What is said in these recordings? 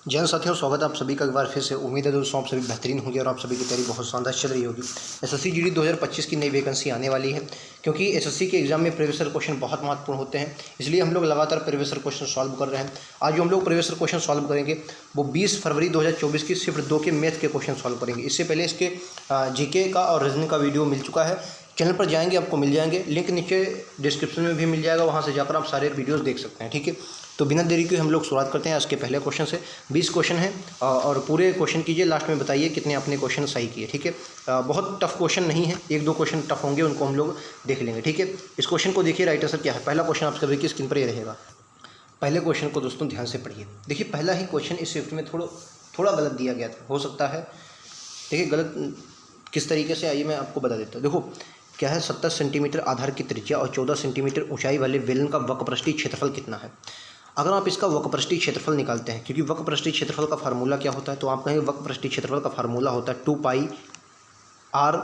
जय हिंद साथियों, स्वागत है आप सभी का एक बार फिर से। उम्मीद है दोस्तों आप सभी बेहतरीन होंगे और आप सभी की तैयारी बहुत शानदार चल रही होगी। एसएससी जीडी 2025 की नई वैकेंसी आने वाली है, क्योंकि एसएससी के एग्जाम में प्रीवियस ईयर क्वेश्चन बहुत महत्वपूर्ण होते हैं, इसलिए हम लोग लगातार प्रीवियस ईयर क्वेश्चन सॉल्व कर रहे हैं। आज जो हम लोग प्रीवियस ईयर क्वेश्चन सॉल्व करेंगे वो 20 फरवरी 2024 की शिफ्ट 2 के मैथ के क्वेश्चन सॉल्व करेंगे। इससे पहले इसके जीके का और रीजनिंग का वीडियो मिल चुका है, चैनल पर जाएंगे आपको मिल जाएंगे, लिंक नीचे डिस्क्रिप्शन में भी मिल जाएगा, वहाँ से जाकर आप सारे वीडियोस देख सकते हैं। ठीक है, तो बिना देरी के हम लोग शुरुआत करते हैं। आज के पहले क्वेश्चन से 20 क्वेश्चन हैं और पूरे क्वेश्चन कीजिए, लास्ट में बताइए कितने आपने क्वेश्चन सही किए। ठीक है, बहुत टफ क्वेश्चन नहीं है, एक दो क्वेश्चन टफ होंगे, उनको हम लोग देख लेंगे। ठीक है, इस क्वेश्चन को देखिए, राइट आंसर क्या है। पहला क्वेश्चन आप सभी की स्क्रीन पर ये रहेगा। पहले क्वेश्चन को दोस्तों ध्यान से पढ़िए। देखिए, पहला ही क्वेश्चन इस शिफ्ट में थोड़ा गलत दिया गया था, हो सकता है। देखिए गलत किस तरीके से, आइए मैं आपको बता देता हूँ। देखो क्या है, 70 सेंटीमीटर आधार की त्रिज्या और 14 सेंटीमीटर ऊंचाई वाले बेलन का वक्रपृष्ठीय क्षेत्रफल कितना है। अगर आप इसका वक्रपृष्ठीय क्षेत्रफल निकालते हैं, क्योंकि वक्रपृष्ठीय क्षेत्रफल का फार्मूला क्या होता है, तो आप कहेंगे वक्रपृष्ठीय क्षेत्रफल का फार्मूला होता है 2 पाई आर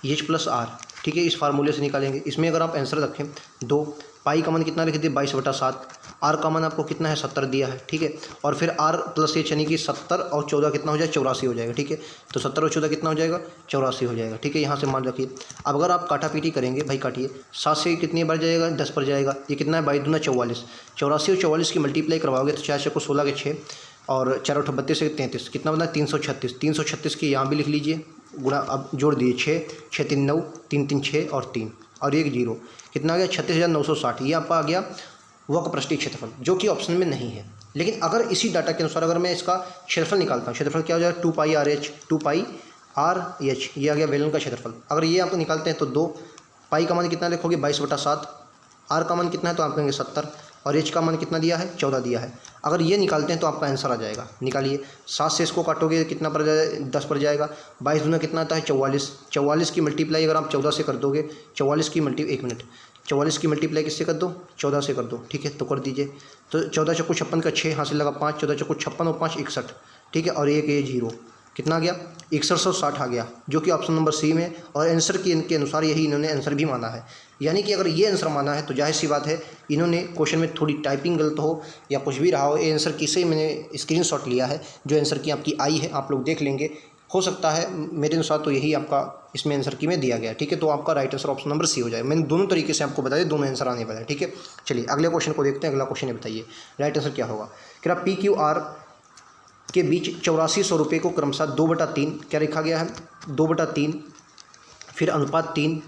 एच प्लस आर। ठीक है, इस फार्मूले से निकालेंगे। इसमें अगर आप आंसर रखें 2, पाई का मान कितना लिख दिए 22/7, आर का मान आपको कितना है 70 दिया है। ठीक है, और फिर आर प्लस एच यानी कि 70 और 14 कितना हो जाएगा 84 हो जाएगा। ठीक है, तो 70 और 14 कितना हो जाएगा 84 हो जाएगा। ठीक है, यहाँ से मान रखिए। अब अगर आप काटा पीटी करेंगे, भाई काटिए, 7 से कितनी बार जाएगा 10 पर जाएगा। ये कितना है 22×2 44, 84 और 44 की मल्टीप्लाई करवाओगे तो 4 को 16 के 6 और 4 8 32 से 33, कितना बना 336। 336 की यहाँ भी लिख लीजिए, गुणा अब जोड़ दीजिए 6, 6 3 9, 3 3 6 और 3 और 1 0, कितना आ गया 36,960। ये आपका आ गया वक्रपृष्ठीय क्षेत्रफल, जो कि ऑप्शन में नहीं है। लेकिन अगर इसी डाटा के अनुसार अगर मैं इसका क्षेत्रफल निकालता हूँ, क्षेत्रफल क्या हो जाएगा 2 पाई आर एच, 2 पाई आर एच, ये आ गया बेलन का क्षेत्रफल। अगर ये आप निकालते हैं तो 2 पाई का मान कितना लिखोगे 22/7, आर का मान कितना है तो आप कहेंगे 70 और एच का मान कितना दिया है 14 दिया है। अगर ये निकालते हैं तो आपका आंसर आ जाएगा। निकालिए, 7 से इसको काटोगे कितना पर जाए 10 पर जाएगा। 22 दूना कितना आता है 44, 44 की मल्टीप्लाई अगर आप 14 से कर दोगे, 44 की एक मिनट, 44 की मल्टीप्लाई किससे कर दो 14 से कर दो। ठीक है, तो कर दीजिए। तो 14 चौको 56 का 6 हासिल लगा 5, 14 चौको 56 और 5 61। ठीक है, और एक ये 0, कितना आ गया 6160 आ गया, जो कि ऑप्शन नंबर सी में। और आंसर की इनके अनुसार यही इन्होंने आंसर भी माना है। यानी कि अगर ये आंसर माना है तो जाहिर सी बात है इन्होंने क्वेश्चन में थोड़ी टाइपिंग गलत हो या कुछ भी रहा हो। ये आंसर की से मैंने स्क्रीनशॉट लिया है, जो आंसर की आपकी आई है, आप लोग देख लेंगे। हो सकता है मेरे अनुसार तो यही आपका इसमें आंसर की में दिया गया। ठीक है, तो आपका right answer option number C हो जाए। मैंने दोनों तरीके से आपको बताया, दोनों आंसर आने वाले हैं। ठीक है, चलिए अगले क्वेश्चन को देखते हैं। अगला क्वेश्चन बताइए राइट आंसर क्या होगा। क्या पी क्यू आर के बीच 8400 रुपये को क्रमशः 2/3 क्या लिखा गया है 2/3, फिर अनुपात 3,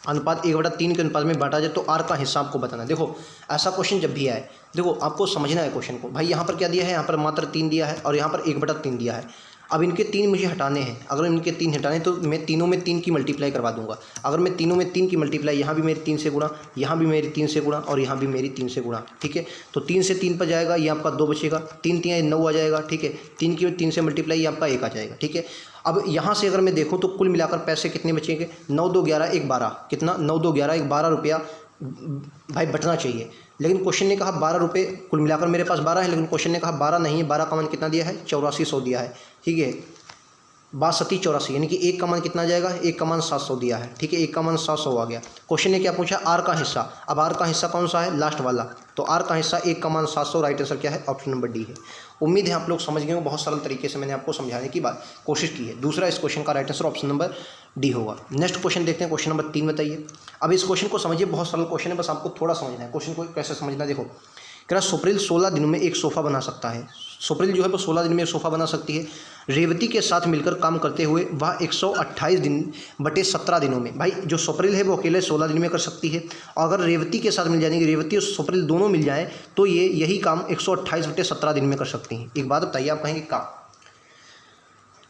अनुपात 1/3 के अनुपात में बांटा जाए तो आर का हिस्सा आपको बताना है। देखो ऐसा क्वेश्चन जब भी आए, देखो आपको समझना है क्वेश्चन को। भाई यहाँ पर क्या दिया है, यहाँ पर मात्र 3 दिया है और यहाँ पर 1/3 दिया है। अब इनके 3 मुझे हटाने हैं। अगर इनके 3 हटाने तो मैं तीनों में 3 की मल्टीप्लाई करवा दूंगा। अगर मैं तीनों में 3 की मल्टीप्लाई, यहाँ भी मेरी 3 से गुणा, यहाँ भी मेरी 3 से गुणा और यहाँ भी मेरी 3 से गुणा। ठीक है, तो 3 से 3 पर जाएगा, ये आपका 2 बचेगा, 3 3 9 आ जाएगा। ठीक है, 3 की 3 से मल्टीप्लाई, ये आपका 1 आ जाएगा। ठीक है, अब यहाँ से अगर मैं देखूँ तो कुल मिलाकर पैसे कितने बचेंगे 9 2 11 1 12, कितना 9 2 11 1 12 रुपया भाई बचना चाहिए। लेकिन क्वेश्चन ने कहा 12 रुपये, कुल मिलाकर मेरे पास 12 है, लेकिन क्वेश्चन ने कहा 12 नहीं है, 12 का मान कितना दिया है 8400 दिया है। ठीक है, 62 84, यानी कि 1 का मान कितना जाएगा, 1 का मान 700 दिया है। ठीक है, 1 का मान 700 आ गया। क्वेश्चन ने क्या पूछा आर का हिस्सा। अब आर का हिस्सा कौन सा है, लास्ट वाला, तो आर का हिस्सा 1 का मान 700। राइट आंसर क्या है ऑप्शन नंबर डी है। उम्मीद है आप लोग समझ गए हो, बहुत सरल तरीके से मैंने आपको समझाने की कोशिश की है। दूसरा इस क्वेश्चन का right answer option number D होगा। नेक्स्ट क्वेश्चन देखते हैं, क्वेश्चन नंबर 3 बताइए। अब इस क्वेश्चन को समझिए, बहुत सरल क्वेश्चन है, बस आपको थोड़ा समझना है। क्वेश्चन को कैसे समझना, देखो कह रहा सुप्रील 16 दिनों में एक सोफ़ा बना सकता है। सुप्रील जो है वो 16 दिन में एक सोफ़ा बना सकती है। रेवती के साथ मिलकर काम करते हुए वह 128 दिन बटे 17 दिनों में, भाई जो सुप्रील है वो अकेले 16 दिन में कर सकती है, और अगर रेवती के साथ मिल जाएंगे, रेवती और सुप्रील दोनों मिल जाएँ तो ये यही काम 128 बटे 17 दिन में कर सकती हैं। एक बात बताइए, आप कहेंगे काम,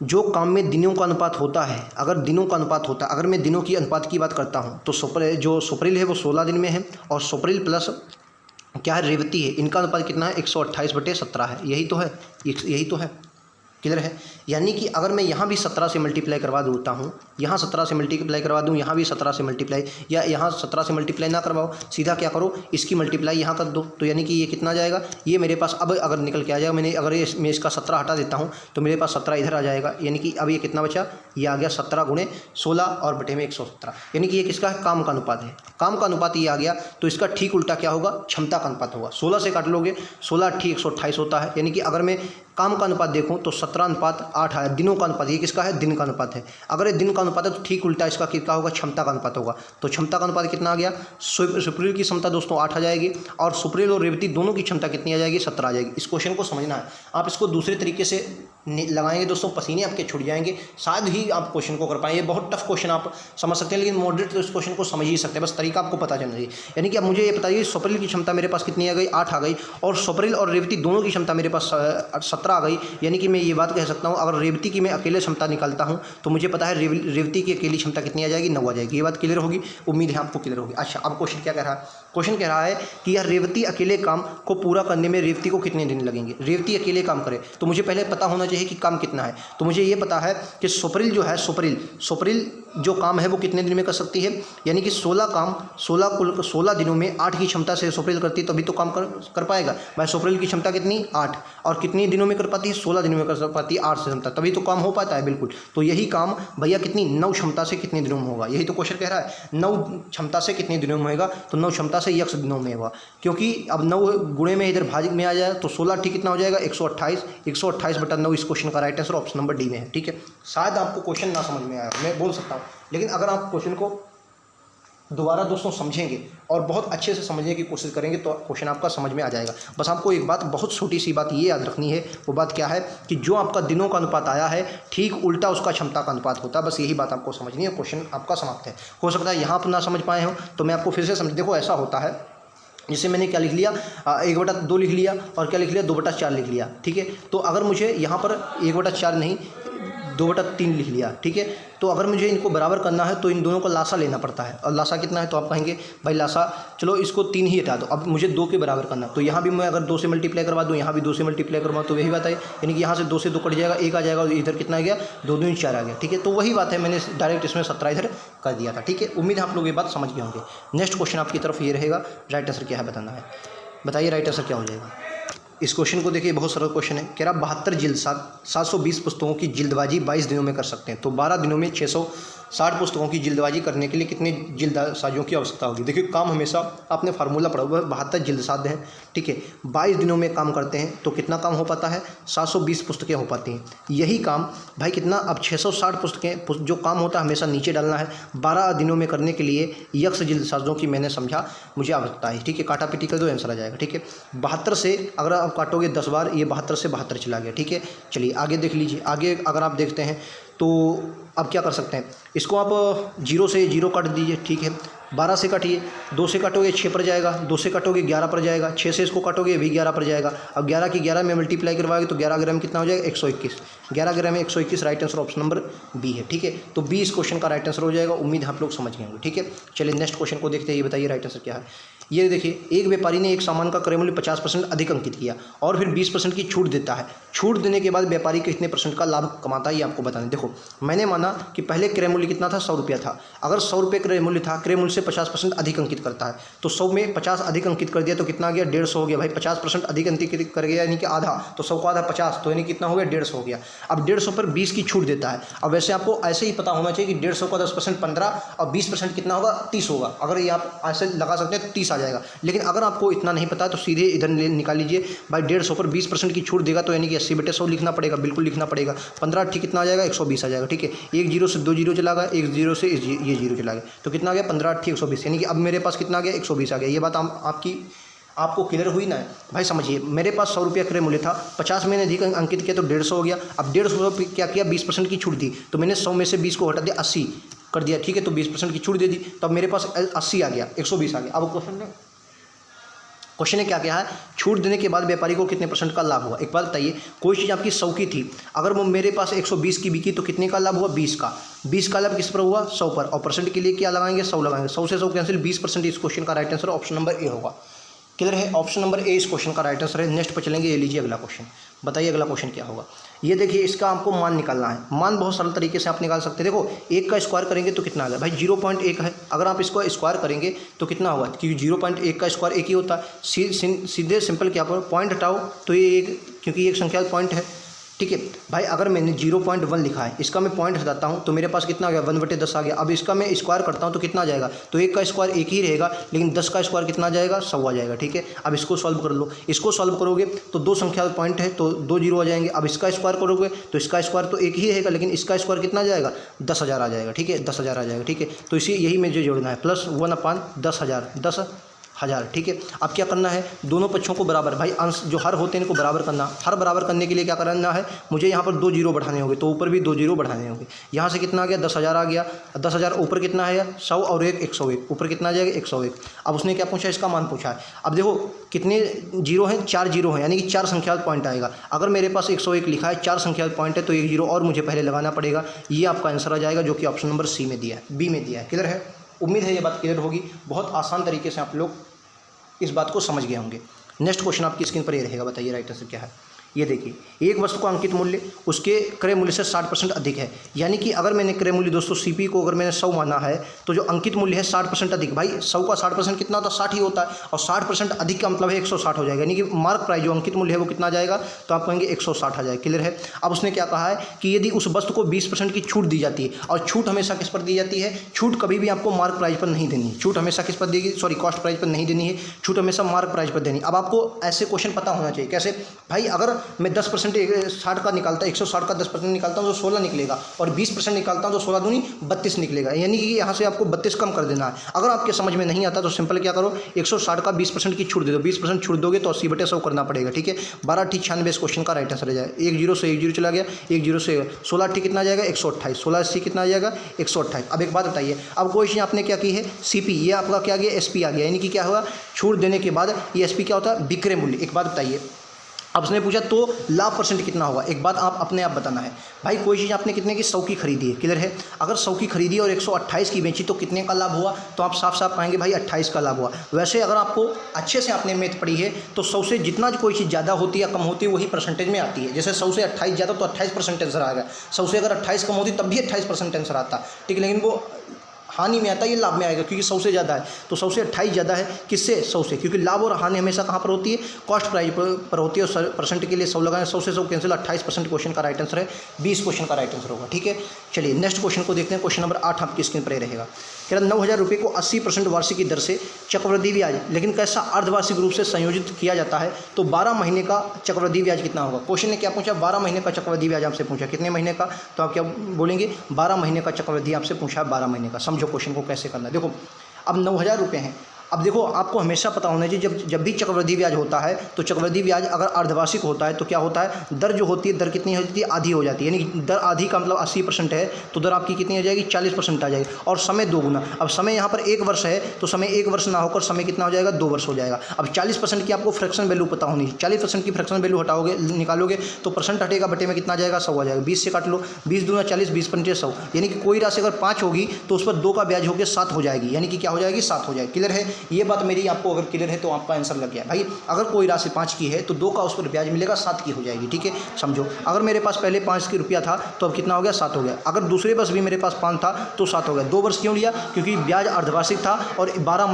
जो काम में दिनों का अनुपात होता है, अगर दिनों का अनुपात होता है, अगर मैं दिनों की अनुपात की बात करता हूँ तो जो सुप्रील है वो 16 दिन में है, और सुप्रील प्लस क्या है रेवती है, इनका अनुपात कितना है 128 बटे 17 है। यही तो है, यही तो है, क्लियर है। यानी कि अगर मैं यहाँ भी 17 से मल्टीप्लाई करवा देता हूँ, यहाँ 17 से मल्टीप्लाई करवा दूँ, यहाँ भी 17 से मल्टीप्लाई, या यहाँ 17 से मल्टीप्लाई ना करवाओ, सीधा क्या करो इसकी मल्टीप्लाई यहाँ कर दो, तो यानी कि ये कितना जाएगा, ये मेरे पास अब अगर निकल के आ जाएगा, मैंने अगर मैं इसका 17 हटा देता हूँ तो मेरे पास 17 इधर आ जाएगा। यानी कि अब ये कितना बचा, ये आ गया 17 गुणे 16 और बटे में 117, यानी कि ये किसका है, काम का अनुपात है। काम का अनुपात ये आ गया, तो इसका ठीक उल्टा क्या होगा, क्षमता का अनुपात होगा। 16 से काट लोगे, 16 ठीक 128 होता है। यानी कि अगर मैं काम का अनुपात देखूं तो 17:8 आया। दिनों का अनुपात, ये किसका है? दिन का अनुपात है। अगर ये दिन का अनुपात है तो ठीक उल्टा इसका कितना होगा? क्षमता का अनुपात होगा। तो क्षमता का अनुपात कितना आ गया? सुप्रील की क्षमता दोस्तों 8 आ जाएगी और सुप्रील और रेवती दोनों की क्षमता कितनी आ जाएगी? 17 आ जाएगी। इस क्वेश्चन को समझना है। आप इसको दूसरे तरीके से लगाएंगे दोस्तों, पसीने आपके छूट जाएंगे, शायद ही आप क्वेश्चन को कर पाएंगे। ये बहुत टफ क्वेश्चन आप समझ सकते हैं, लेकिन मॉडरेट तो इस क्वेश्चन को समझ ही सकते हैं, बस तरीका आपको पता चलना चाहिए। यानी कि अब मुझे ये बताइए, सुप्रील की क्षमता मेरे पास कितनी आ गई? 8 आ गई, और सुप्रील और रेवती दोनों की क्षमता मेरे पास 17 आ गई। यानी कि मैं ये बात कह सकता हूँ, अगर रेवती की मैं अकेले क्षमता निकालता हूँ तो मुझे पता है रेवती की अकेली क्षमता कितनी आ जाएगी? 9 आ जाएगी। ये बात क्लियर होगी? उम्मीद है आपको क्लियर होगी। अच्छा, अब क्वेश्चन क्या कह रहा है? क्वेश्चन कह रहा है कि यह रेवती अकेले काम को पूरा करने में रेवती को कितने दिन लगेंगे? रेवती अकेले काम करे तो मुझे पहले पता होना चाहिए कि काम कितना है। तो मुझे ये पता है कि सुप्रील जो है, सुप्रील जो काम है वो कितने दिन में कर सकती है? यानी कि 16 काम 16 दिनों में 8 की क्षमता से सुप्रील करती है, तभी तो काम कर पाएगा। भाई सुप्रील की क्षमता कितनी? 8, और कितनी दिनों में कर पाती है? 16 दिनों में कर पाती है 8 से क्षमता, तभी तो काम हो पाता है। बिल्कुल, तो यही काम भैया कितनी? 9 क्षमता से कितने दिनों में होगा? यही तो क्वेश्चन कह रहा है। 9 क्षमता से कितने दिनों में होगा? तो 9 क्षमता से यक्ष दिनों में होगा, क्योंकि अब 9 गुणे में इधर भाजित में आ जाए तो 16 ठीक कितना हो जाएगा? 128। 128/9 इस क्वेश्चन का right answer option number D में है। ठीक है, शायद आपको क्वेश्चन ना समझ में आया, मैं बोल सकता हूँ, लेकिन अगर आप क्वेश्चन को दोबारा दोस्तों समझेंगे और बहुत अच्छे से समझने की कोशिश करेंगे तो क्वेश्चन आपका समझ में आ जाएगा। बस आपको एक बात, बहुत छोटी सी बात ये याद रखनी है। वो बात क्या है कि जो आपका दिनों का अनुपात आया है, ठीक उल्टा उसका क्षमता का अनुपात होता है। बस यही बात आपको समझनी है, क्वेश्चन आपका समाप्त है। हो सकता है यहाँ पर ना समझ पाए हो तो मैं आपको फिर से समझ। देखो ऐसा होता है, जिससे मैंने क्या लिख लिया? 1/2 लिख लिया, और क्या लिख लिया? 2/4 लिख लिया। ठीक है, तो अगर मुझे यहाँ पर 1/4 नहीं 2/3 लिख लिया। ठीक है, तो अगर मुझे इनको बराबर करना है तो इन दोनों का लासा लेना पड़ता है, और लासा कितना है? तो आप कहेंगे भाई लासा, चलो इसको 3 ही हटा दो, अब मुझे 2 के बराबर करना। तो यहाँ भी मैं अगर 2 से मल्टीप्लाई करवा दूँ, यहाँ भी 2 से मल्टीप्लाई करवा, तो वही बात है। यानी कि यहाँ से 2 से 2 कट जाएगा, 1 आ जाएगा, और इधर कितना आ गया? 2 दूनी 4 आ गया। ठीक है, तो वही बात है, मैंने डायरेक्ट इसमें 17 इधर कर दिया था। ठीक है, उम्मीद है आप लोग ये बात समझ गए होंगे। नेक्स्ट क्वेश्चन आपकी तरफ ये रहेगा, राइट आंसर क्या है बताना है। बताइए राइट आंसर क्या हो जाएगा। इस क्वेश्चन को देखिए, बहुत सरल क्वेश्चन है। कह रहा 72 जिल्द 720 पुस्तकों की जिल्दबाजी 22 दिनों में कर सकते हैं, तो 12 दिनों में 660 पुस्तकों की जिल्दबाजी करने के लिए कितने जिल्दसाजों की आवश्यकता होगी? देखिए, काम हमेशा आपने फार्मूला पढ़ा हुआ है, 72 जिल्दसाज हैं। ठीक है, 22 दिनों में काम करते हैं तो कितना काम हो पाता है? 720 पुस्तकें हो पाती हैं। यही काम भाई कितना? अब 660 पुस्तकें, जो काम होता है हमेशा नीचे डालना है, 12 दिनों में करने के लिए यक्ष जिल्दसाजों की मैंने समझा मुझे आवश्यकता है। ठीक है, काटा पीटी कर दो, आंसर आ जाएगा। ठीक है, 72 से अगर आप काटोगे 10 बार, ये 72 से 72 चला गया। ठीक है, चलिए आगे देख लीजिए। आगे अगर आप देखते हैं तो अब क्या कर सकते हैं, इसको आप 0 से 0 काट दीजिए। ठीक है, 12 से काटिए, 2 से काटोगे 6 पर जाएगा, 2 से काटोगे 11 पर जाएगा, 6 से इसको काटोगे भी 11 पर जाएगा। अब 11 की 11 में मल्टीप्लाई करवाओगे तो 11 ग्राम कितना हो जाएगा? 121। 11 ग्राम में 121 right answer option number B है। ठीक है, तो बी इस क्वेश्चन का राइट आंसर हो जाएगा। उम्मीद आप लोग समझ गए होंगे। ठीक है, चलिए नेक्स्ट क्वेश्चन को देखते हैं। ये बताइए राइट आंसर क्या है। ये देखिए, एक व्यापारी ने एक सामान का क्रय मूल्य 50% अधिक अंकित किया और फिर 20% की छूट देता है। छूट देने के बाद व्यापारी कितने % का लाभ कमाता है, ये आपको बताना है। देखो, मैंने माना कि पहले क्रय मूल्य कितना था? 100 रुपया था। अगर 100 रुपये क्रय मूल्य था, क्रय मूल्य से 50% अधिक अंकित करता है, तो 100 में 50 अधिक अंकित कर दिया तो कितना आ गया? 150 हो गया। भाई 50% अधिक अंकित कर गया, यानी कि आधा, तो 100 का आधा 50, तो यानी कितना हो गया? 150 हो गया। अब 150 पर 20 की छूट देता है। अब वैसे आपको ऐसे ही पता होना चाहिए कि 150 का 10% 15 और 20% कितना होगा? 30 होगा। अगर ये आप ऐसे लगा सकते हैं तो 30 आ जाएगा। लेकिन अगर आपको इतना नहीं पता तो सीधे इधर निकाल लीजिए। भाई 150 पर 20% की छूट देगा तो यानी कि 80/100 लिखना पड़ेगा, बिल्कुल लिखना पड़ेगा। 15 ठीक कितना आ जाएगा? 120 आ जाएगा। ठीक है, एक 0 से 2 0 चला गया, एक 0 से ये 0 चला गया, तो कितना आ गया? 15 ठीक 120, यानी कि अब मेरे पास कितना आ गया? 120 आ गया। ये बात आपको क्लियर हुई ना? भाई समझिए, मेरे पास 100 रुपया क्रय मूल्य था, 50 मैंने अधिक अंकित किया तो 150 हो गया। अब 150 क्या किया? 20% की छूट दी, तो मैंने 100 में से 20 को हटा दिया, 80 कर दिया। ठीक है, तो 20% की छूट दे दी, तो अब मेरे पास 80 आ गया, 120 आ गया। अब क्वेश्चन ने क्या किया है? छूट देने के बाद व्यापारी को कितने % का लाभ हुआ? एक बात बताइए, कोई चीज़ आपकी 100 की थी, अगर वो मेरे पास 120 की बिकी तो कितने का लाभ हुआ? 20 का। 20 का लाभ किस पर हुआ? 100 पर। और परसेंट के लिए क्या लगाएंगे? 100 लगाएंगे। 100 से 100 कैंसिल, 20%। इस क्वेश्चन का right answer option number A होगा। क्लियर है? ऑप्शन नंबर ए इस क्वेश्चन का राइट आंसर है। नेक्स्ट पर चलेंगे, ये लीजिए अगला क्वेश्चन। बताइए अगला क्वेश्चन क्या होगा। ये देखिए, इसका आपको मान निकालना है। मान बहुत सरल तरीके से आप निकाल सकते हैं। देखो, 1 का स्क्वायर करेंगे तो कितना आ गया? भाई 0.1 है, अगर आप इसको स्क्वायर करेंगे तो कितना होगा? क्योंकि 0.1 का स्क्वायर 1 ही होता है। सीधे सिंपल क्या पर पॉइंट हटाओ तो ये एक, क्योंकि एक संख्या पॉइंट है। ठीक है भाई। अगर मैंने 0.1 लिखा है, इसका मैं पॉइंट हटाता हूँ तो मेरे पास कितना आ गया, 1/10 आ गया। अब इसका मैं स्क्वायर करता हूँ तो कितना आ जाएगा, तो 1 का स्क्वायर 1 ही रहेगा, लेकिन 10 का स्क्वायर कितना आ जाएगा, 100 आ जाएगा। ठीक है, अब इसको सॉल्व कर लो। इसको सॉल्व करोगे तो 2 संख्या पॉइंट है तो 2 जीरो आ जाएंगे। अब इसका स्क्वायर करोगे तो इसका स्क्वायर तो 1 ही रहेगा, लेकिन इसका स्क्वायर कितना आ जाएगा, 10,000 आ जाएगा। ठीक है, 10,000 आ जाएगा। ठीक है, तो इसी यही मुझे जोड़ना है, +1/10,000, 10,000। ठीक है, अब क्या करना है, दोनों पक्षों को बराबर, भाई अंश जो हर होते हैं इनको बराबर करना। हर बराबर करने के लिए क्या करना है, मुझे यहाँ पर 2 जीरो बढ़ाने होंगे, तो ऊपर भी 2 जीरो बढ़ाने होंगे। यहाँ से कितना आ गया, 10,000 आ गया। 10,000 ऊपर कितना है, 100 और 1 101, ऊपर कितना आ जाएगा, 101। अब उसने क्या पूछा, इसका मान पूछा है। अब देखो कितने जीरो हैं, 4 जीरो हैं, यानी कि 4 संख्या पॉइंट आएगा। अगर मेरे पास 101 लिखा है, 4 संख्या पॉइंट है, तो 1 जीरो और मुझे पहले लगाना पड़ेगा। ये आपका आंसर आ जाएगा, जो कि ऑप्शन नंबर सी में दिया है, बी में दिया है। क्लियर है, उम्मीद है ये बात क्लियर होगी। बहुत आसान तरीके से आप लोग इस बात को समझ गए होंगे। नेक्स्ट क्वेश्चन आपकी स्क्रीन पर ये रहेगा, बताइए राइट आंसर क्या है। ये देखिए, एक वस्तु का अंकित मूल्य उसके क्रय मूल्य से 60% अधिक है। यानी कि अगर मैंने क्रय मूल्य दोस्तों सीपी को अगर मैंने 100 माना है, तो जो अंकित मूल्य है 60% अधिक। भाई 100 का 60% कितना होता है, 60 ही होता है, और 60% अधिक का मतलब है 160 हो जाएगा। यानी कि मार्क प्राइस जो अंकित मूल्य है वो कितना आ जाएगा, तो आप कहेंगे 160 आ जाएगा। क्लियर है। अब उसने क्या कहा है कि यदि उस वस्तु को 20% की छूट दी जाती है, और छूट हमेशा किस पर दी जाती है, छूट कभी भी आपको मार्क प्राइस पर नहीं देनी है। छूट हमेशा किस पर देगी, सॉरी कॉस्ट प्राइस पर नहीं देनी है, छूट हमेशा मार्क प्राइस पर देनी। अब आपको ऐसे क्वेश्चन पता होना चाहिए। कैसे भाई, अगर मैं 10% 60 का निकालता, 160 का 10% निकालता हूँ तो 16 निकलेगा, और 20% निकालता हूँ तो 16 दूनी 32 निकलेगा। यानी कि यहाँ से आपको 32 कम कर देना है। अगर आपके समझ में नहीं आता तो सिंपल क्या करो, 160 का 20% की छूट दे दो। 20% छूट दोगे तो 80/100 करना पड़ेगा। ठीक है, 12×96 इस क्वेश्चन का राइट आंसर आ जाएगा। 1 जीरो से 1 जीरो चला गया, 1 जीरो से 16 कितना आ जाएगा, 128। 16 कितना आ जाएगा, 128। अब एक बात बताइए, अब क्वेश्चन आपने क्या की है, सीपी, ये आपका क्या गया, एसपी आ गया। यानी कि क्या हुआ, छूट देने के बाद ये एसपी क्या होता है, विक्रय मूल्य। एक बात बताइए, अब उसने पूछा तो लाभ परसेंट कितना होगा। एक बात आप अपने आप बताना है भाई, कोई चीज़ आपने कितने की 100 की खरीदी है। क्लियर है, अगर 100 की खरीदी और 128 की बेची तो कितने का लाभ हुआ, तो आप साफ साफ कहेंगे भाई 28 का लाभ हुआ। वैसे अगर आपको अच्छे से आपने मैथ पढ़ी है तो 100 से जितना कोई चीज़ ज़्यादा होती है या कम होती है वही परसेंटेज में आती है। जैसे 100 से 28 ज़्यादा तो 28% आंसर आएगा, 100 से अगर 28 कम होती तब भी 28% आंसर आता। ठीक है, लेकिन वो हानि में आता है, ये लाभ में आएगा, क्योंकि 100 से ज़्यादा है। तो 100 से 28 ज़्यादा है, किससे, 100 से, क्योंकि लाभ और हानि हमेशा कहाँ पर होती है, कॉस्ट प्राइस पर होती है। और परसेंट के लिए 100 लगाएं, 100 से 100 कैंसिल, 28% क्वेश्चन का राइट आंसर है, 20 क्वेश्चन का राइट आंसर होगा। ठीक है, चलिए नेक्स्ट क्वेश्चन को देखते हैं। क्वेश्चन नंबर 8 आपकी स्क्रीन पर रहेगा। कह रहा 9,000 रुपये को 80% वार्षिक की दर से चक्रवृद्धि ब्याज, लेकिन कैसा अर्धवार्षिक रूप से संयोजित किया जाता है, तो 12 महीने का चक्रवृद्धि ब्याज कितना होगा। क्वेश्चन ने क्या पूछा, 12 महीने का चक्रवृद्धि ब्याज आपसे पूछा, कितने महीने का, तो आप क्या बोलेंगे, 12 महीने का चक्रवृद्धि आपसे पूछा, 12 महीने का। समझो क्वेश्चन को कैसे करना है। देखो अब 9,000 रुपये हैं। अब देखो आपको हमेशा पता होना चाहिए, जब भी चक्रवृद्धि ब्याज होता है तो चक्रवृद्धि ब्याज अगर अर्धवार्षिक होता है तो क्या होता है, दर जो होती है, दर कितनी होती है, आधी हो जाती है। यानी दर आधी का मतलब 80% है, तो दर आपकी कितनी हो जाएगी, 40% आ जाएगी, और समय 2 गुना। अब समय यहाँ पर 1 वर्ष है तो समय 1 वर्ष ना होकर समय कितना हो जाएगा, 2 वर्ष हो जाएगा। अब 40% की आपको फ्रैक्शन वैल्यू पता होनी चाहिए। 40% की फ्रैक्शन वैल्यू हटाओगे, निकालोगे तो परसेंट हटेगा, बटे में कितना आ जाएगा, 100 आ जाएगा। 20 से काट लो, 20 दूना 40, 20 पंचे 100। यानी कि कोई राशि अगर 5 होगी तो उस पर 2 का ब्याज होकर 7 हो जाएगी, यानी कि क्या हो जाएगी, 7 हो जाएगी। क्लियर है, ये बात मेरी आपको अगर क्लियर है तो आपका आंसर लग गया। भाई अगर कोई राशि 5 की है तो 2 का उस पर ब्याज मिलेगा, 7 की हो जाएगी। ठीक है, समझो अगर मेरे पास पहले 5 की रुपया था तो अब कितना हो गया, 7 हो गया। अगर दूसरे वर्ष भी मेरे पास 5 था तो 7 हो गया। 2 वर्ष क्यों लिया, क्योंकि ब्याज अर्धवार्षिक था, और 12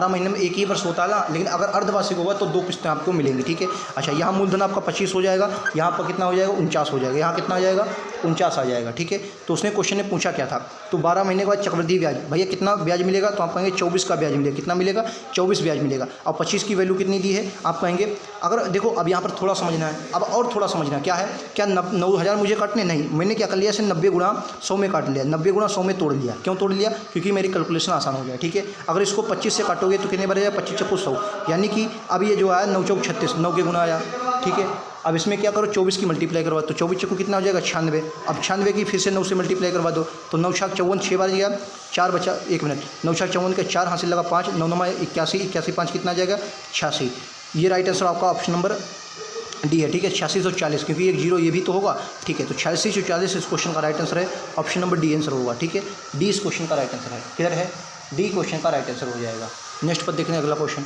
महीने में एक ही वर्ष होता है ना, लेकिन अगर अर्धवार्षिक होगा तो 2 किस्तें आपको मिलेंगी। ठीक है, अच्छा यहाँ मूलधन आपका 25 हो जाएगा, यहाँ पर कितना हो जाएगा, 49 हो जाएगा, यहाँ कितना आ जाएगा, 49 आ जाएगा। ठीक है, तो उसने क्वेश्चन ने पूछा क्या था, तो 12 महीने के बाद चक्रवृद्धि ब्याज, भैया कितना ब्याज मिलेगा, तो आप कहेंगे 24 का ब्याज मिलेगा। कितना मिलेगा, 24 ब्याज मिलेगा। और 25 की वैल्यू कितनी दी है, आप कहेंगे, अगर देखो अब यहाँ पर थोड़ा समझना है, अब और थोड़ा समझना क्या है, क्या 9,000 मुझे काटने, नहीं, मैंने क्या कर लिया, इसे 90 गुणा 100 में काट लिया, 90 गुणा 100 में तोड़ लिया। क्यों तोड़ लिया, क्योंकि मेरी कैलकुलेशन आसान हो जाए। ठीक है, अगर इसको 25 से काटोगे तो कितने बनेगा, 25 चौको 100, यानी कि अब ये जो आया 9 चौक 36, 9 के गुना आया। ठीक है, अब इसमें क्या करो, 24 की मल्टीप्लाई करवा, तो 24 चौको कितना हो जाएगा, 96। अब 96 की फिर से 9 से मल्टीप्लाई करवा दो, तो 9 छाक 54, 6 बार गया, 4 बचा, 1 मिनट, 9 छाक 54 के 4 हासिल लगा 5, 9 9 81, 81 5 कितना आ जाएगा, 86। ये राइट आंसर आपका ऑप्शन नंबर डी है। ठीक है, 8640, क्योंकि 1 जीरो ये भी तो होगा। ठीक है, तो 8640 इस क्वेश्चन का राइट आंसर है, ऑप्शन नंबर डी आंसर होगा। ठीक है, डी इस क्वेश्चन का राइट आंसर है। क्लियर है, डी क्वेश्चन का राइट आंसर हो जाएगा। नेक्स्ट पर देखने अगला क्वेश्चन,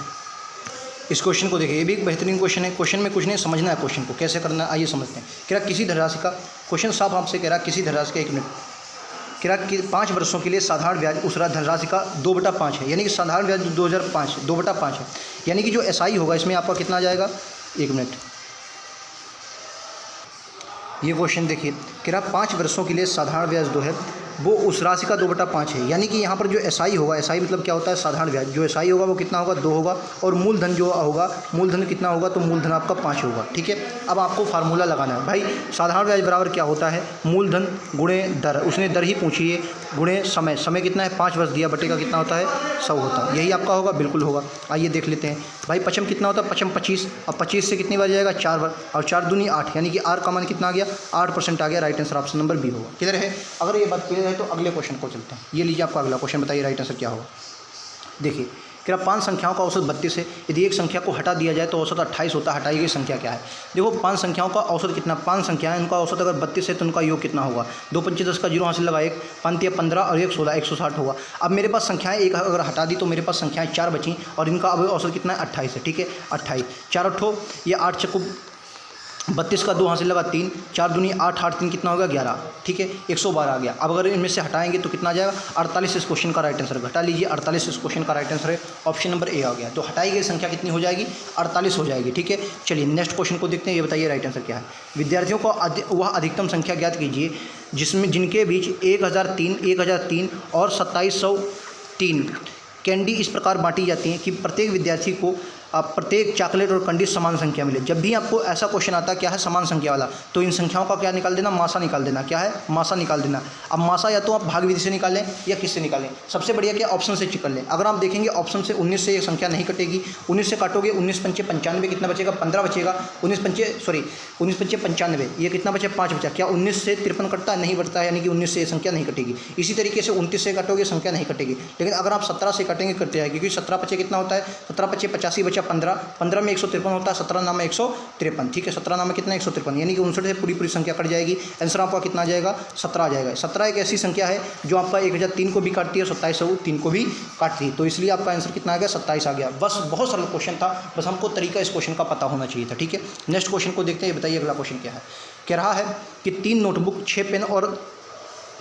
इस क्वेश्चन को देखिए, ये भी एक बेहतरीन क्वेश्चन है। क्वेश्चन में कुछ नहीं, समझना है क्वेश्चन को कैसे करना है, आइए समझते हैं। कह रहा किसी धनराशि का, क्वेश्चन साफ आपसे कह रहा किसी धनराशि का, 1 मिनट, कह रहा कि 5 वर्षों के लिए साधारण ब्याज उस धनराशि का 2/5 है, यानी कि साधारण ब्याज 2005 2/5 है, यानी कि जो SI होगा इसमें आपका कितना आ जाएगा, 1 मिनट, ये क्वेश्चन देखिए, कह रहा 5 वर्षों के लिए साधारण ब्याज 2 है, वो उस राशि का 2/5 है। यानी कि यहाँ पर जो एसआई होगा, एसआई मतलब क्या होता है, साधारण ब्याज, जो एसआई होगा वो कितना होगा, 2 होगा, और मूलधन जो होगा, मूलधन कितना होगा, तो मूलधन आपका 5 होगा। ठीक है, अब आपको फार्मूला लगाना है भाई, साधारण ब्याज बराबर क्या होता है, मूलधन गुणे दर, उसने दर ही पूछी है, गुणे समय, समय कितना है 5 वर्ष दिया, बटे का कितना होता है 100 होता है, यही आपका होगा, बिल्कुल होगा। आइए देख लेते हैं भाई, पचम कितना होता है, पचम 25, अब 25 से कितनी बार जाएगा, 4 बार, और 4 दूनी 8, यानी कि आर का मान कितना आ गया, 8% आ गया। Right answer option number B होगा। क्लियर है? अगर ये बात क्लियर है तो अगले क्वेश्चन को चलते हैं। ये लीजिए आपका अगला क्वेश्चन, बताइए राइट आंसर क्या होगा। देखिए, कह रहा 5 संख्याओं का औसत 32 है, यदि एक संख्या को हटा दिया जाए तो औसत 28 होता है, हटाई गई संख्या क्या है। देखो 5 संख्याओं का औसत कितना, 5 संख्याएं, उनका औसत अगर 32 है तो उनका योग कितना होगा, 2 5 10 का 0 हासिल लगा, 1 5 या 15 और 1 16, 160 होगा। अब मेरे पास संख्याएं एक अगर हटा दी तो मेरे पास संख्याएं 4 बची, और इनका अब औसत कितना है 28 है। ठीक है, 28, 4 8 या 8 चक्कू 32 का 2 हासिल लगा 3, 4 दूनी 8, 8 3 कितना होगा 11। ठीक है, 112 आ गया। अब अगर इनमें से हटाएंगे तो कितना आ जाएगा, 48 इस क्वेश्चन का राइट आंसर। घटा लीजिए, 48 इस क्वेश्चन का राइट आंसर है, ऑप्शन नंबर ए आ गया। तो हटाई गई संख्या कितनी हो जाएगी, 48 हो जाएगी। ठीक है, चलिए नेक्स्ट क्वेश्चन को देखते हैं। ये बताइए राइट आंसर क्या है। विद्यार्थियों को वह अधिकतम संख्या ज्ञात कीजिए जिसमें जिनके बीच 1003 और 2703 कैंडी इस प्रकार बांटी जाती हैं कि प्रत्येक विद्यार्थी को प्रत्येक चॉकलेट और कैंडी समान संख्या मिले। जब भी आपको ऐसा क्वेश्चन आता है क्या है, समान संख्या वाला, तो इन संख्याओं का क्या निकाल देना, मासा निकाल देना। क्या है, मासा निकाल देना। अब मासा या तो आप भाग विधि से निकालें या किससे निकालें, सबसे बढ़िया क्या, ऑप्शन से चिकन लें। अगर आप देखेंगे ऑप्शन से 19 से ये संख्या नहीं कटेगी, 19 से काटोगे 19 पंचे 95, कितना बचेगा 15 बचेगा, 19 पंचे 95, ये कितना बचे 5 बचा। क्या 19 से 53 कटता है, नहीं बढ़ता है, यानी कि 19 से ये संख्या नहीं कटेगी। इसी तरीके से 29 से काटोगे संख्या नहीं कटेगी, लेकिन अगर आप 17 से काटेंगे कटते हैं, क्योंकि 17 पचे कितना होता है, 17 पचे 85 बचा 15, 15 में 153 होता है, 17 नाम में 153। ठीक है, 17 नाम में कितना 153, यानी कि 59 से पूरी संख्या कट जाएगी। आंसर आपका कितना आ जाएगा, 17 आ जाएगा। 17 एक ऐसी संख्या है जो आपका 1003 को भी काटती है, 2703 को भी काटती है, तो इसलिए आपका आंसर कितना आ गया, 27 आ गया। बस बहुत सरल क्वेश्चन था, बस हमको तरीका इस क्वेश्चन का पता होना चाहिए था। ठीक है, नेक्स्ट क्वेश्चन को देखते हैं। बताइए अगला क्वेश्चन क्या है। कह रहा है कि 3 नोटबुक, 6 पेन और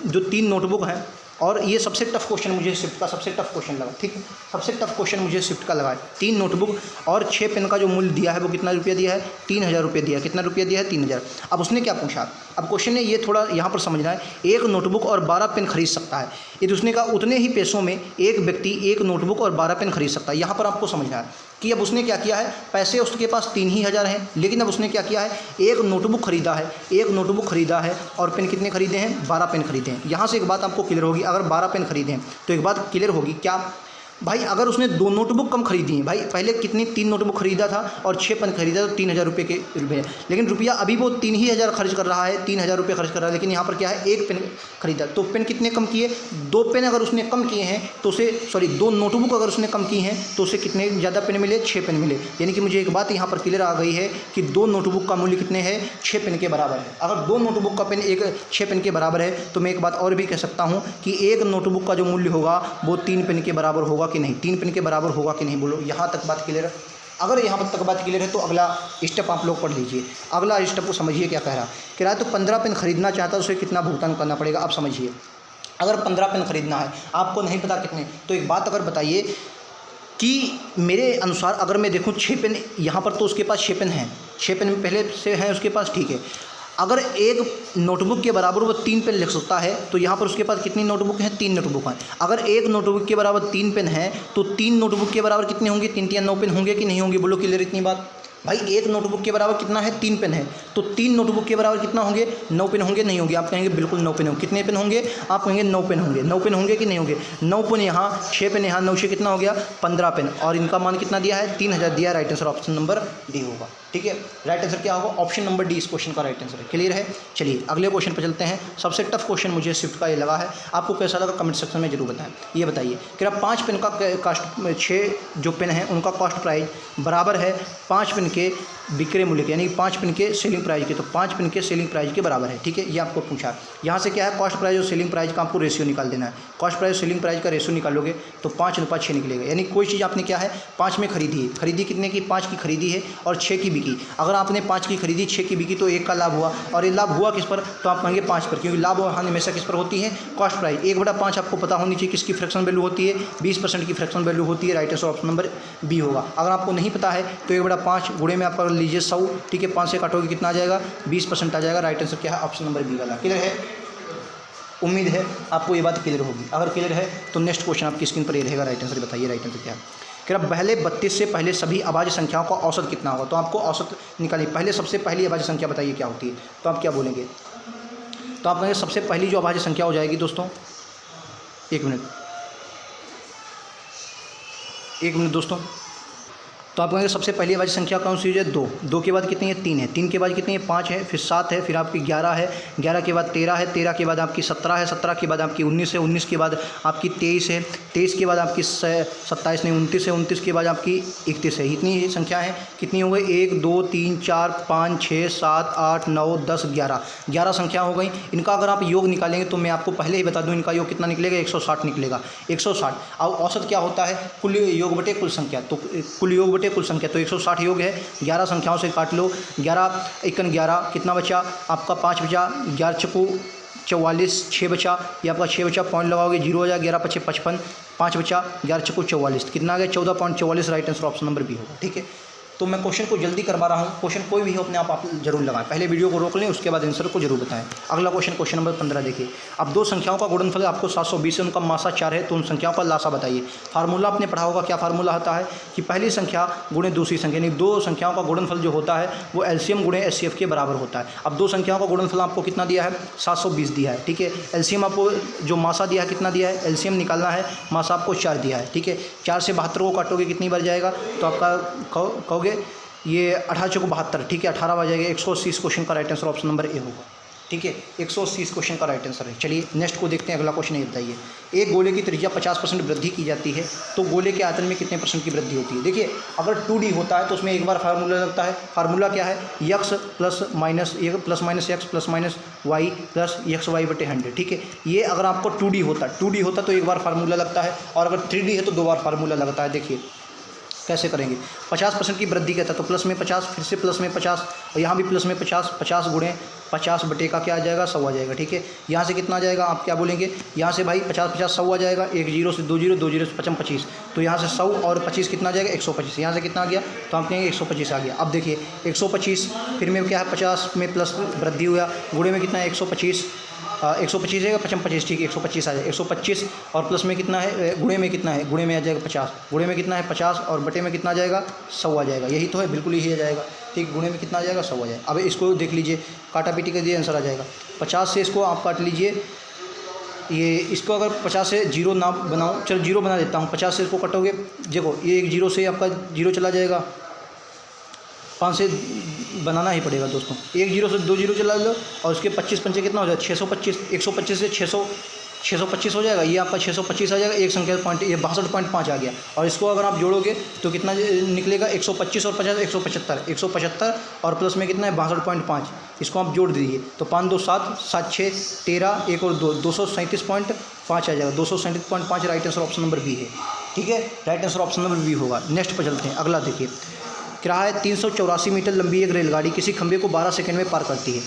जो 3 नोटबुक हैं, और ये सबसे टफ क्वेश्चन मुझे शिफ्ट का सबसे टफ क्वेश्चन लगा। ठीक है, सबसे टफ क्वेश्चन मुझे शिफ्ट का लगा है। 3 नोटबुक और 6 पेन का जो मूल्य दिया है वो कितना रुपया दिया है, 3000 रुपये दिया है। कितना रुपया दिया है, 3000। अब उसने क्या पूछा, अब क्वेश्चन ने ये थोड़ा यहाँ पर समझना है, एक नोटबुक और 12 पेन खरीद सकता है, यदि उसने कहा उतने ही पैसों में एक व्यक्ति एक नोटबुक और 12 पेन खरीद सकता है। यहाँ पर आपको समझना है कि अब उसने क्या किया है, पैसे उसके पास 3000 हैं, लेकिन अब उसने क्या किया है, एक नोटबुक खरीदा है और पेन कितने खरीदे हैं, 12 पेन खरीदे हैं। यहाँ से एक बात आपको क्लियर होगी, अगर 12 पेन खरीदे हैं तो एक बात क्लियर होगी क्या भाई, अगर उसने 2 नोटबुक कम खरीदी हैं, भाई पहले कितनी 3 नोटबुक खरीदा था और 6 पेन खरीदा, तो 3000 रुपये के रुपये, लेकिन रुपया अभी वो 3000 खर्च कर रहा है, 3000 रुपये खर्च कर रहा है, लेकिन यहाँ पर क्या है, एक पेन खरीदा, तो पेन कितने कम किए, 2 पेन अगर उसने कम किए हैं तो उसे 2 नोटबुक अगर उसने कम की हैं तो उसे कितने ज़्यादा पेन मिले, 6 पेन मिले। यानी कि मुझे एक बात यहाँ पर क्लियर आ गई है कि 2 नोटबुक का मूल्य कितने है, 6 पेन के बराबर है। अगर 2 नोटबुक का पेन 6 पेन के बराबर है तो मैं एक बात और भी कह सकता हूँ कि एक नोटबुक का जो मूल्य होगा वो 3 पेन के बराबर होगा कि नहीं, 3 पेन के बराबर होगा कि नहीं, बोलो। यहाँ तक बात क्लियर है। अगर यहाँ तक बात क्लियर है तो अगला स्टेप आप लोग पढ़ लीजिए। अगला स्टेप को समझिए क्या कह रहा है। तो 15 पेन खरीदना चाहता है, उसे कितना भुगतान करना पड़ेगा, आप समझिए। अगर 15 पेन खरीदना है, आपको नहीं पता कितने, तो एक बात अगर बताइए कि मेरे अनुसार अगर मैं देखूँ 6 पेन, यहाँ पर तो उसके पास 6 पेन हैं, 6 पेन पहले से हैं उसके पास, ठीक है। अगर एक नोटबुक के बराबर वो 3 पेन लिख सकता है, तो यहाँ पर उसके पास कितनी नोटबुक हैं, 3 नोटबुक हैं। अगर एक नोटबुक के बराबर 3 पेन है तो 3 नोटबुक के बराबर कितने होंगे, 3 3 9 पेन होंगे कि नहीं होंगे, बोलो क्लियर इतनी बात। भाई एक नोटबुक के बराबर कितना है, 3 पेन है, तो 3 नोटबुक के बराबर कितना होंगे, 9 पेन होंगे नहीं होंगे, आप कहेंगे बिल्कुल 9 पेन होंगे। कितने पेन होंगे, आप कहेंगे 9 पेन होंगे। 9 पेन होंगे कि नहीं होंगे, 9 पेन यहाँ, 6 पेन यहाँ, 9 से कितना हो गया, 15 पेन, और इनका मान कितना दिया है, 3000 दिया। Right answer option number D होगा। ठीक है, राइट आंसर क्या होगा, ऑप्शन नंबर डी इस क्वेश्चन का राइट आंसर है। क्लियर है। चलिए अगले क्वेश्चन पर चलते हैं। सबसे टफ क्वेश्चन मुझे शिफ्ट का ये लगा है, आपको कैसा लगा कमेंट सेक्शन में जरूर बताएं। ये बताइए कि 5 पेन का कास्ट, 6 जो पेन है उनका कॉस्ट प्राइस बराबर है 5 पेन के विक्रय मूल्य के, यानी 5 पेन के सेलिंग प्राइस के, तो 5 पेन के सेलिंग प्राइस के बराबर है। ठीक है, ये आपको पूछा। यहाँ से क्या है, कॉस्ट प्राइस और सेलिंग प्राइस का आपको रेशियो निकाल देना है। कॉस्ट प्राइस सेलिंग प्राइस का रेशियो निकालोगे तो 5:6 निकलेगा। यानी कोई चीज़ आपने क्या है 5 में खरीदी है, खरीदी कितने की, 5 की खरीदी है और 6 की बिकी। अगर आपने 5 की खरीदी, 6 की बिकी, तो 1 का लाभ हुआ, और ये लाभ हुआ किस पर, तो आप कहेंगे 5 पर, क्योंकि लाभ और हानि हमेशा किस पर होती है, कॉस्ट प्राइस। 1/5 आपको पता होनी चाहिए किसकी फ्रैक्शन वैल्यू होती है, 20% की फ्रैक्शन वैल्यू होती है। Right answer option number B होगा। अगर आपको नहीं पता है तो 1/5 गुणे में आप कर लीजिए 100, ठीक है। 5 से काटोगे कितना आ जाएगा, 20% आ जाएगा। राइट आंसर क्या है, ऑप्शन नंबर बी वाला। क्लियर है, उम्मीद है आपको ये बात क्लियर होगी। अगर क्लियर है तो नेक्स्ट क्वेश्चन आपकी स्क्रीन पर ये रहेगा। राइट आंसर बताइए, राइट आंसर क्या है। कि पहले 32 से पहले सभी अभाज्य संख्याओं का औसत कितना होगा। तो आपको औसत निकालिए। पहले सबसे पहली अभाज्य संख्या बताइए क्या होती है। तो आप क्या बोलेंगे, तो आप कहेंगे सबसे पहली जो अभाज्य संख्या हो जाएगी दोस्तों, एक मिनट दोस्तों, तो आप कहेंगे सबसे पहली अभाज्य संख्या कौन सी है, 2। 2 के बाद कितनी है, 3 है। 3 के बाद कितनी है, 5 है। फिर 7 है। फिर आपकी 11 है। 11 के बाद 13 है। 13 के बाद आपकी 17 है। 17 के बाद आपकी 19 है। 19 के बाद आपकी 23 है। 23 के बाद आपकी 27 नहीं 29 है। 29 के बाद आपकी 31 है। इतनी संख्या है, कितनी हो गई, 1 2 3 4 5 6 7 8 9 10 11 11 संख्या हो गई। इनका अगर आप योग निकालेंगे तो मैं आपको पहले ही बता दूं, इनका योग कितना निकलेगा, 160 निकलेगा। 160। अब औसत क्या होता है, कुल योग बटे कुल संख्या। तो कुल योग बटे कुल संख्या, तो 160 योग है। 11 संख्याओं से काट लो। 11 1 11 कितना बचा आपका, 5 बचा। 11 चकू 44, 6 बचा। ये आपका 6 बचा, पॉइंट लगाओगे 0 हो जाएगा। 11 × 5 = 55, 5 बचा। 11 चकू 44, कितना आ गया, 14.44। Right answer option number B होगा। ठीक है, तो मैं क्वेश्चन को जल्दी करवा रहा हूँ। क्वेश्चन कोई भी हो अपने आप जरूर लगाएं। पहले वीडियो को रोक लें, उसके बाद आंसर को जरूर बताएं। अगला क्वेश्चन, क्वेश्चन नंबर 15 देखिए। अब दो संख्याओं का गुणनफल आपको 720 है, उनका मासा 4 है, तो उन संख्याओं का लासा बताइए। फार्मूला आपने पढ़ा होगा, क्या फार्मूला होता है कि पहली संख्या गुणे दूसरी संख्या, यानी दो संख्याओं का गुणनफल जो होता है वो एलसीएम गुणे एचसीएफ के बराबर होता है। अब दो संख्याओं का गुणनफल आपको कितना दिया है, 720 दिया है। ठीक है, एलसीएम आपको जो मासा दिया है कितना दिया है, एलसीएम निकालना है, मासा आपको 4 दिया है। ठीक है, 4 से 72 को काटोगे कितनी बार जाएगा, तो आपका कहोगे ये 18 चौको 72। ठीक है, 18 बार जाएगा। 180 क्वेश्चन का right answer option number A होगा। ठीक है, 180 क्वेश्चन का राइट आंसर है। चलिए नेक्स्ट को देखते हैं। अगला क्वेश्चन ये बताइए, एक गोले की त्रिज्या 50% वृद्धि की जाती है, तो गोले के आयतन में कितने % की वृद्धि होती है। देखिए, अगर 2D होता है तो उसमें एक बार फार्मूला लगता है। फार्मूला क्या है, x plus minus x plus minus y plus xy/100। ठीक है, ये अगर आपको 2D होता तो एक बार फार्मूला लगता है, और अगर 3D है तो 2 बार फार्मूला लगता है। देखिए कैसे करेंगे, 50% की वृद्धि कहता है तो प्लस में 50, फिर से प्लस में 50, और यहाँ भी प्लस में 50, 50 गुणे 50 बटे का क्या आ जाएगा, 100 आ जाएगा। ठीक है, यहाँ से कितना आ जाएगा, आप क्या बोलेंगे, यहाँ से भाई 50 50 100 आ जाएगा। 1 0 से 2 0, 2 0 से 55 25, तो यहाँ से 100 और 25 कितना आ जाएगा, 125। यहाँ से कितना आ गया, तो आप कहेंगे 125 आ गया। अब देखिए 125 फिर में क्या है, 50 में प्लस वृद्धि हुआ, गुणे में कितना है 125, 125 है 55 ठीक है, 125 आ जाएगा। 125 और प्लस में कितना है, गुणे में कितना है, गुणे में आ जाएगा 50, गुणे में कितना है 50 और बटे में कितना आ जाएगा, 100 आ जाएगा। यही तो है, बिल्कुल यही आ जाएगा। ठीक, गुणे में कितना आ जाएगा, 100 आ जाएगा। अब इसको देख लीजिए, काटा पीटी कर दिए, आंसर आ जाएगा। 50 से इसको आप काट लीजिए, ये इसको अगर 50 से 0 ना बनाऊँ, चलो 0 बना देता हूँ। 50 से इसको कटोगे, देखो ये 1 0 से आपका 0 चला जाएगा, 5 से बनाना ही पड़ेगा दोस्तों। 1 0 से 2 0 चला लो, और उसके 25 पंचे कितना हो जाएगा, 625। 125 से 625 हो जाएगा, ये आपका 625 आ जाएगा। एक संख्या पॉइंट, ये 62.5 आ गया। और इसको अगर आप जोड़ोगे तो कितना निकलेगा, 125 और 50 175, 175 और प्लस में कितना है 62.5, इसको आप जोड़ दीजिए तो 5 2 7 7 6 13, 1 और 2 237.5 आ जाएगा। 237.5 right answer option number B है। ठीक है, right answer option number B होगा। नेक्स्ट पर चलते हैं। अगला देखिए, क्या है, 384 मीटर लंबी एक रेलगाड़ी किसी खंभे को 12 सेकंड में पार करती है।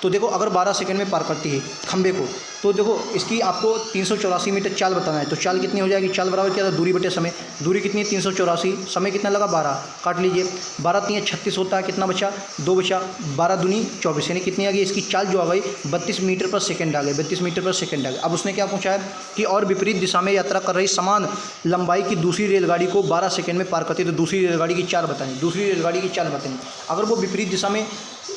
तो देखो, अगर 12 सेकंड में पार करती है खंभे को, तो देखो इसकी आपको 384 मीटर चाल बताना है। तो चाल कितनी हो जाएगी, चाल बराबर क्या था, दूरी बटे समय। दूरी कितनी है 384, समय कितना लगा 12, काट लीजिए। 12 3 36 होता है, कितना बचा, 2 बचा। 12 दूनी 24, यानी कितनी आ गई, इसकी चाल जो आ गई 32 मीटर पर सेकंड आ गई, 32 मीटर पर सेकंड आ गई। अब उसने क्या पूछा है कि और विपरीत दिशा में यात्रा कर रही समान लंबाई की दूसरी रेलगाड़ी को 12 सेकंड में पार करती है, तो दूसरी रेलगाड़ी की चाल बताएं। दूसरी रेलगाड़ी की चाल बताएं, अगर वो विपरीत दिशा में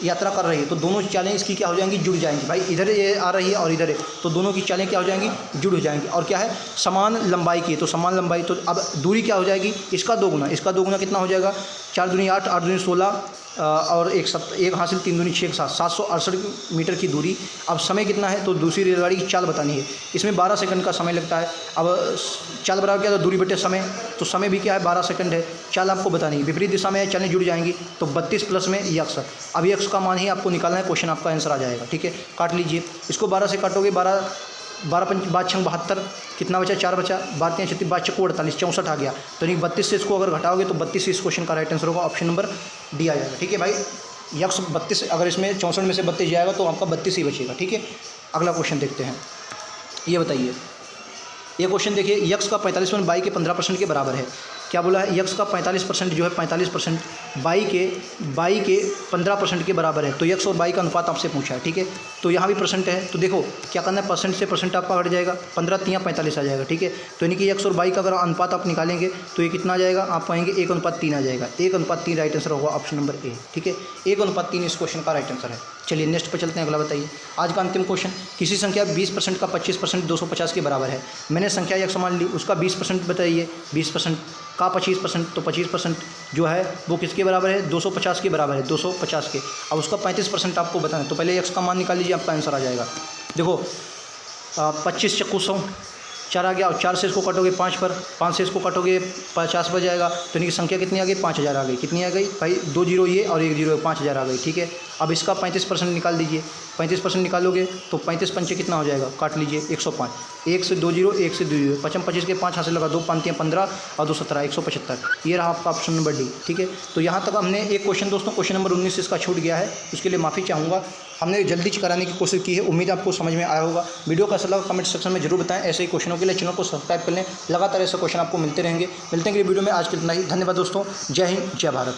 यात्रा कर रही है तो दोनों चालें इसकी क्या हो जाएंगी, जुड़ जाएंगी। भाई इधर ये आ रही है और इधर है, तो दोनों की चालें क्या हो जाएंगी, जुड़ हो जाएंगी। और क्या है, समान लंबाई की, तो समान लंबाई, तो अब दूरी क्या हो जाएगी, इसका दोगुना। इसका दोगुना कितना हो जाएगा, 4 दूनी 8, 8 दूनी 16 और एक हासिल 3 दूनी 6 के साथ 768 मीटर की दूरी। अब समय कितना है, तो दूसरी रेलगाड़ी की चाल बतानी है। इसमें 12 सेकंड का समय लगता है। अब चाल बराबर क्या था, दूरी बटे समय, तो समय भी क्या है 12 सेकंड है। चाल आपको बतानी है, विपरीत दिशा में चालें जुड़ जाएंगी, तो 32 प्लस में यक्स। अब यक्स का मान ही आपको निकालना है, क्वेश्चन आपका आंसर आ जाएगा। ठीक है, काट लीजिए इसको, 12 से काटोगे, 12 5 72, कितना बचा, 4 बचा। 12 3 36, 12 चक्कू 48, 64 आ गया। तो नहीं 32 से इसको अगर घटाओगे तो 32 इस क्वेश्चन का राइट आंसर होगा, ऑप्शन नंबर डी आ जाएगा। ठीक है भाई, यक्स 32, अगर इसमें 64 में से 32 जाएगा तो आपका 32 ही बचेगा। ठीक है, अगला क्वेश्चन देखते हैं। ये बताइए, ये क्वेश्चन देखिए, यक्स का 45 y के 15% के बराबर है। क्या बोला है, यक्स का 45% जो है 45% बाई के 15% के बराबर है। तो यक्स और बाई का अनुपात आपसे पूछा है, ठीक है। तो यहाँ भी परसेंट है, तो देखो क्या करना है, परसेंट से परसेंट आपका हट जाएगा, 15×3=45 आ जाएगा, ठीक है। तो यानी कि यक्स और बाई का अगर अनुपात आप निकालेंगे तो ये कितना आ जाएगा, आप पाएंगे 1:3 आ जाएगा। 1:3 राइट आंसर होगा ऑप्शन नंबर ए, ठीक है। 1:3 इस क्वेश्चन का राइट आंसर है। चलिए नेक्स्ट पे चलते हैं, अगला बताइए। आज का अंतिम क्वेश्चन, किसी संख्या 20% का 25% 250 के बराबर है। मैंने संख्या यक्स मान ली, उसका 20% बताइए, 20% का 25%, तो 25% जो है वो किसके बराबर है, 250 के बराबर है, 250 के। अब उसका 35% आपको बताना है, तो पहले यक्स का मान निकाल लीजिए, आपका आंसर आ जाएगा। देखो 25 चक्कू 100, 4 आ गया, और 4 से इसको काटोगे 5 पर, 5 से इसको काटोगे 50 पर जाएगा। तो इनकी संख्या कितनी आ गई, 5000 आ गई। कितनी आ गई भाई, 2 जीरो ये और 1 जीरो, 5000 आ गई, ठीक है। अब इसका 35% निकाल दीजिए, 35% निकालोगे तो 35 पंचे कितना हो जाएगा, काट लीजिए 105, 1 से 2 जीरो, 1 से 2 जीरो, 55 25 के 5 हासिल लगा, 2 5 15 और 2 17, 175। ये रहा आपका ऑप्शन नंबर डी, ठीक है। तो यहाँ तक हमने एक क्वेश्चन दोस्तों, क्वेश्चन नंबर 19 इसका छूट गया है, उसके लिए माफ़ी चाहूँगा। हमने जल्दी कराने की कोशिश की है, उम्मीद आपको समझ में आया होगा। वीडियो कैसा लगा कमेंट सेक्शन में जरूर बताएं। ऐसे ही क्वेश्चनों के लिए चैनल को सब्सक्राइब कर लें, लगातार ऐसे क्वेश्चन आपको मिलते रहेंगे। मिलते हैं अगली वीडियो में, आज के इतना ही। धन्यवाद दोस्तों, जय हिंद, जय भारत।